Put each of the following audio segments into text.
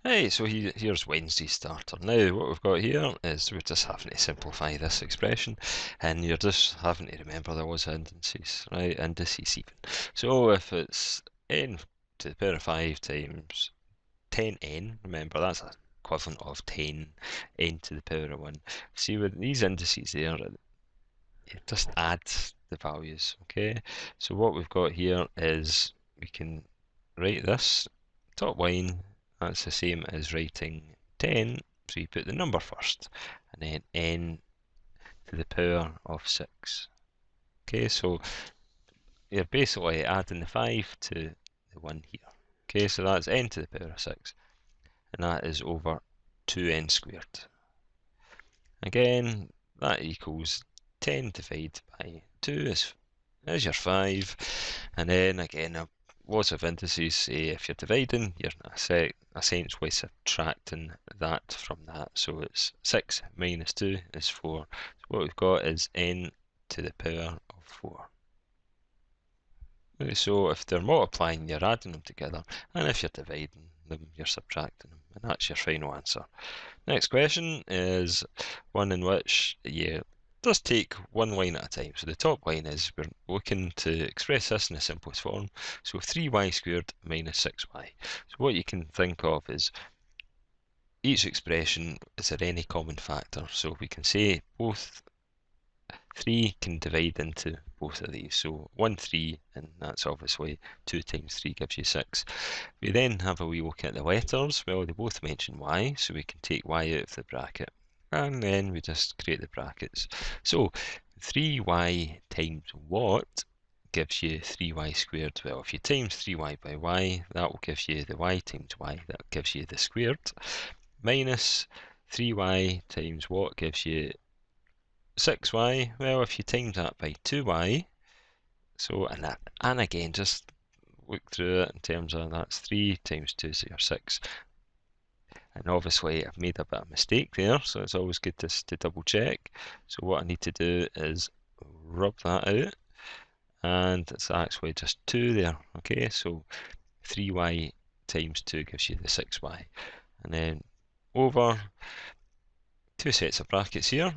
Hey, so here's Wednesday starter. Now, what we've got here is we're just having to simplify this expression, and you're just having to remember there was indices, right? Indices even. So if it's n to the power of 5 times 10n, remember that's an equivalent of 10n to the power of 1. See, with these indices there, you just add the values, okay? So what we've got here is we can write this top line. That's the same as writing 10, so you put the number first, and then n to the power of 6. Okay, so you're basically adding the 5 to the 1 here. Okay, so that's n to the power of 6, and that is over 2n squared. Again, that equals 10 divided by 2 is your 5, and then again, lots of indices say if you're dividing, you're essentially subtracting that from that. So it's 6 minus 2 is 4. So what we've got is n to the power of 4. So if they're multiplying, you're adding them together, and if you're dividing them, you're subtracting them, and that's your final answer. Next question is one in which you just take one line at a time. So the top line is we're looking to express this in the simplest form. So 3y squared minus 6y. So what you can think of is each expression, is there any common factor? So we can say both 3 can divide into both of these. So 1, 3, and that's obviously 2 times 3 gives you 6. We then have a wee look at the letters. Well, they both mention y, so we can take y out of the bracket. And then we just create the brackets. So 3y times what gives you 3y squared? Well, if you times 3y by y, that will give you the y times y, that gives you the squared. Minus 3y times what gives you 6y. Well, if you times that by 2y, so and again, just look through it in terms of that's 3 times 2 is your 6. And obviously I've made a bit of mistake there, so it's always good to double check. So what I need to do is rub that out, and it's actually just 2 there. Okay, so 3y times 2 gives you the 6y. And then over 2 sets of brackets here.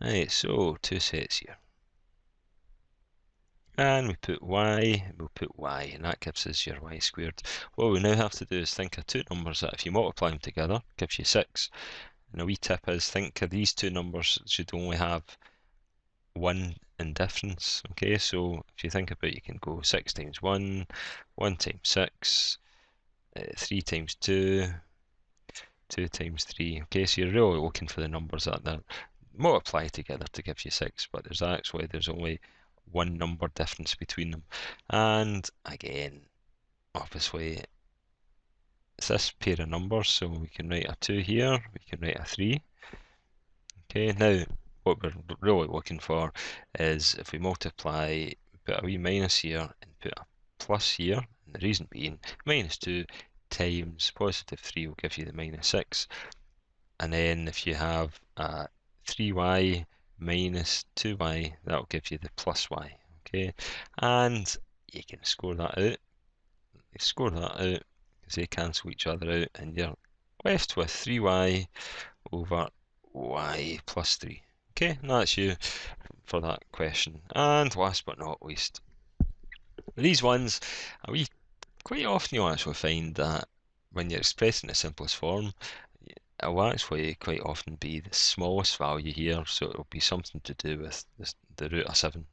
Right, so 2 sets here. And we put y, we'll put y, and that gives us your y squared. What we now have to do is think of two numbers that if you multiply them together, gives you 6. And a wee tip is think of these two numbers should only have 1 in difference. Okay, so if you think about it, you can go 6 times 1, 1 times 6, 3 times 2, 2 times 3. Okay, so you're really looking for the numbers that they multiply together to give you 6, but there's only one number difference between them. And again, obviously, it's this pair of numbers, so we can write a 2 here, we can write a 3. Okay, now what we're really looking for is if we multiply, put a wee minus here and put a plus here, and the reason being minus 2 times positive 3 will give you the minus 6. And then if you have 3y minus 2y, that will give you the plus y. Okay, and you can score that out. You score that out because they cancel each other out, and you're left with 3y over y plus 3. Okay, and that's you for that question. And last but not least, these ones, quite often you'll actually find that when you're expressing the simplest form, it will actually quite often be the smallest value here, so it'll be something to do with the root of 7.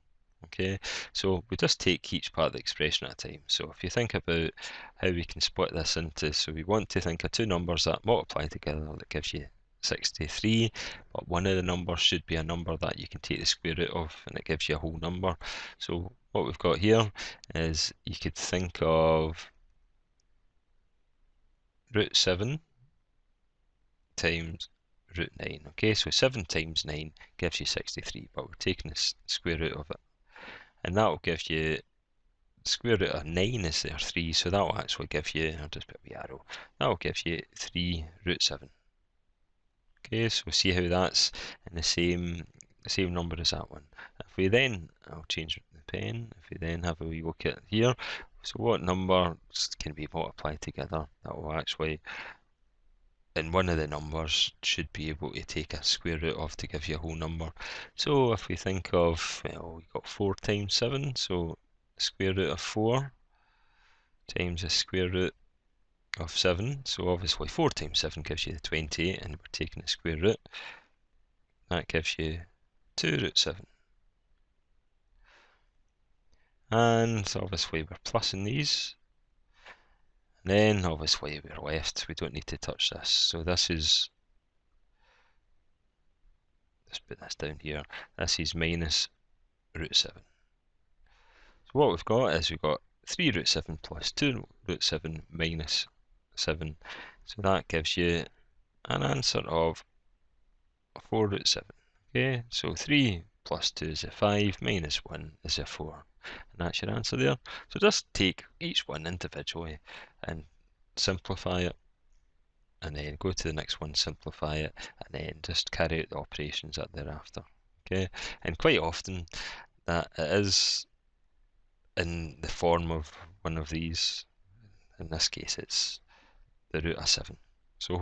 Okay, so we just take each part of the expression at a time. So if you think about how we can split this into, so we want to think of two numbers that multiply together that gives you 63, but one of the numbers should be a number that you can take the square root of, and it gives you a whole number. So what we've got here is you could think of root 7 times root 9. Okay, so 7 times 9 gives you 63, but we're taking the square root of it. And that will give you, square root of 9 is there 3, so that will actually give you, I'll just put a wee arrow, that will give you 3 root 7. Okay, so see how that's in the same number as that one. If we then, I'll change the pen, if we then have a wee look at here, So what numbers can be multiplied together that will actually, and one of the numbers should be able to take a square root of to give you a whole number. So if we think of, well, we got 4 times 7, so square root of 4 times the square root of 7. So obviously 4 times 7 gives you the 28, and we're taking the square root. That gives you 2 root 7. And obviously we're plussing these. And then obviously we're left, we don't need to touch this. So this is, let's put this down here, this is minus root 7. So what we've got is we've got 3 root 7 plus 2 root 7 minus 7. So that gives you an answer of 4 root 7. Okay, so 3 plus 2 is a 5, minus 1 is a 4. And that's your answer there. So just take each one individually and simplify it, and then go to the next one, simplify it, and then just carry out the operations that thereafter. Okay, and quite often that it is in the form of one of these. In this case, it's the root of 7. So